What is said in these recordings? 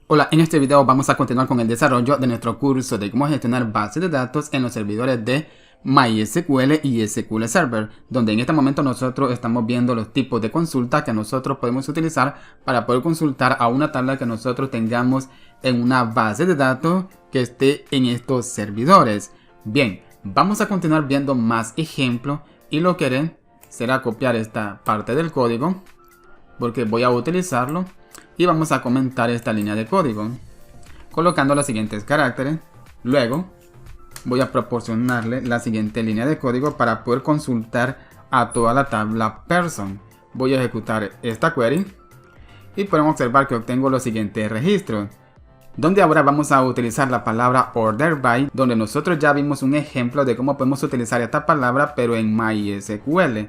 Hola, en este video vamos a continuar con el desarrollo de nuestro curso de cómo gestionar bases de datos en los servidores de MySQL y SQL Server, donde en este momento nosotros estamos viendo los tipos de consulta que nosotros podemos utilizar para poder consultar a una tabla que nosotros tengamos en una base de datos que esté en estos servidores. Bien, vamos a continuar viendo más ejemplos y lo que haré será copiar esta parte del código porque voy a utilizarlo. Y vamos a comentar esta línea de código colocando los siguientes caracteres. Luego voy a proporcionarle la siguiente línea de código para poder consultar a toda la tabla person. Voy a ejecutar esta query y podemos observar que obtengo los siguientes registros, donde ahora vamos a utilizar la palabra order by, donde nosotros ya vimos un ejemplo de cómo podemos utilizar esta palabra pero en MySQL.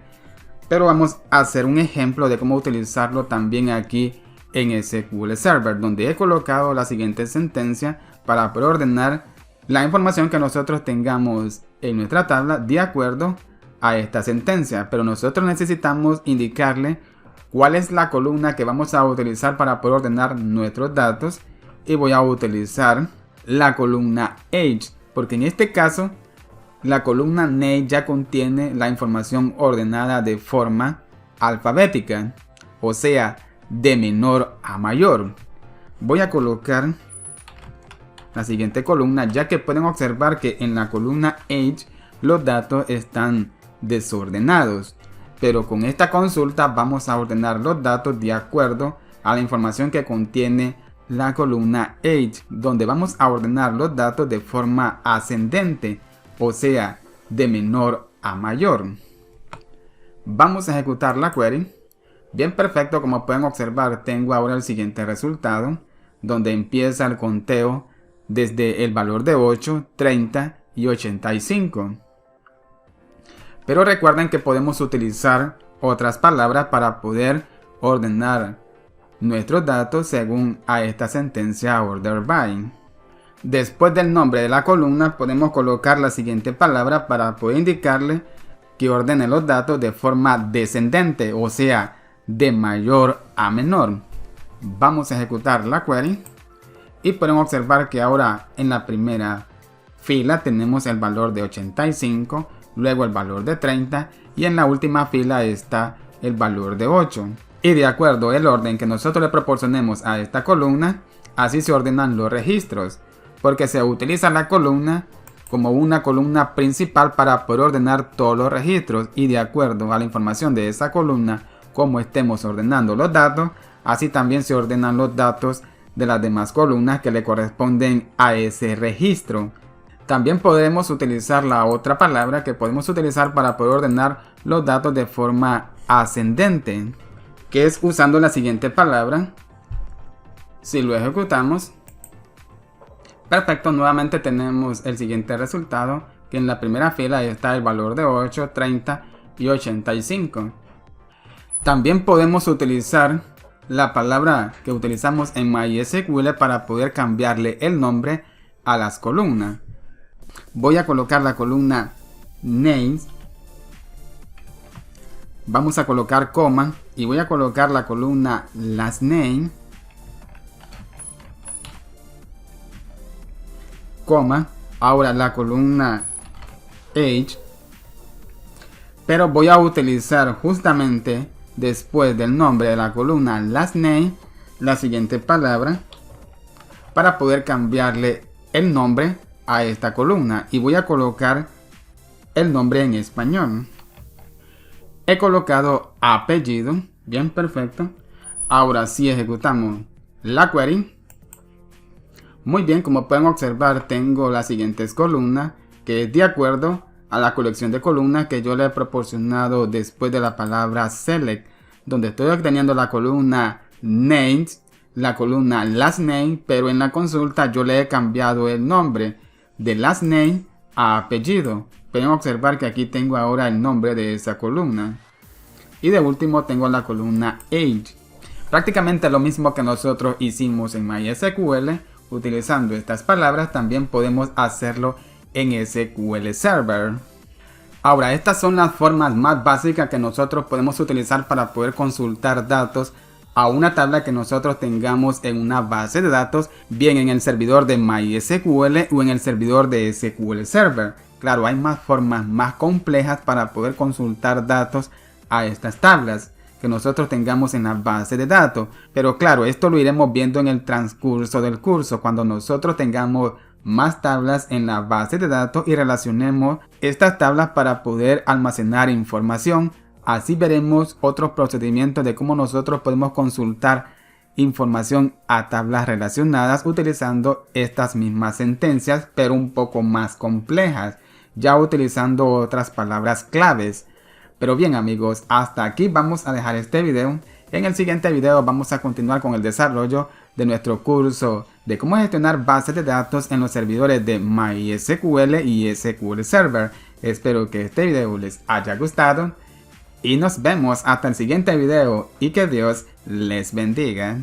Pero vamos a hacer un ejemplo de cómo utilizarlo también aquí en SQL Server, donde he colocado la siguiente sentencia para poder ordenar la información que nosotros tengamos en nuestra tabla de acuerdo a esta sentencia. Pero nosotros necesitamos indicarle cuál es la columna que vamos a utilizar para poder ordenar nuestros datos, y voy a utilizar la columna age, porque en este caso la columna name ya contiene la información ordenada de forma alfabética, o sea, de menor a mayor. Voy a colocar la siguiente columna, ya que pueden observar que en la columna age los datos están desordenados, pero con esta consulta vamos a ordenar los datos de acuerdo a la información que contiene la columna age, donde vamos a ordenar los datos de forma ascendente, o sea, de menor a mayor. Vamos a ejecutar la query. Bien, perfecto, como pueden observar tengo ahora el siguiente resultado, donde empieza el conteo desde el valor de 8, 30 y 85. Pero recuerden que podemos utilizar otras palabras para poder ordenar nuestros datos según a esta sentencia order by. Después del nombre de la columna podemos colocar la siguiente palabra para poder indicarle que ordene los datos de forma descendente, o sea, de mayor a menor. Vamos a ejecutar la query y podemos observar que ahora en la primera fila tenemos el valor de 85, luego el valor de 30 y en la última fila está el valor de 8. Y de acuerdo al orden que nosotros le proporcionemos a esta columna, así se ordenan los registros, porque se utiliza la columna como una columna principal para poder ordenar todos los registros, y de acuerdo a la información de esa columna, como estemos ordenando los datos, así también se ordenan los datos de las demás columnas que le corresponden a ese registro. También podemos utilizar la otra palabra que podemos utilizar para poder ordenar los datos de forma ascendente, que es usando la siguiente palabra. Si lo ejecutamos, perfecto, nuevamente tenemos el siguiente resultado, que en la primera fila está el valor de 8, 30 y 85. También podemos utilizar la palabra que utilizamos en MySQL para poder cambiarle el nombre a las columnas. Voy a colocar la columna names, vamos a colocar coma y voy a colocar la columna last name, coma, ahora la columna age, pero voy a utilizar justamente después del nombre de la columna last name la siguiente palabra para poder cambiarle el nombre a esta columna, y voy a colocar el nombre en español. He colocado apellido. Bien, perfecto. Ahora si ejecutamos la query, muy bien, como pueden observar tengo las siguientes columnas, que es de acuerdo a la colección de columnas que yo le he proporcionado después de la palabra select, donde estoy obteniendo la columna names, la columna last name, pero en la consulta yo le he cambiado el nombre de last name a apellido. Pueden observar que aquí tengo ahora el nombre de esa columna. Y de último tengo la columna age. Prácticamente lo mismo que nosotros hicimos en MySQL utilizando estas palabras, también podemos hacerlo en SQL Server. Ahora, estas son las formas más básicas que nosotros podemos utilizar para poder consultar datos a una tabla que nosotros tengamos en una base de datos, bien en el servidor de MySQL o en el servidor de SQL Server. Claro, hay más formas más complejas para poder consultar datos a estas tablas que nosotros tengamos en la base de datos. Pero claro, esto lo iremos viendo en el transcurso del curso, cuando nosotros tengamos más tablas en la base de datos y relacionemos estas tablas para poder almacenar información. Así veremos otros procedimientos de cómo nosotros podemos consultar información a tablas relacionadas utilizando estas mismas sentencias, pero un poco más complejas, ya utilizando otras palabras claves. Pero bien amigos, hasta aquí vamos a dejar este video. En el siguiente video vamos a continuar con el desarrollo de nuestro curso de cómo gestionar bases de datos en los servidores de MySQL y SQL Server. Espero que este video les haya gustado y nos vemos hasta el siguiente video y que Dios les bendiga.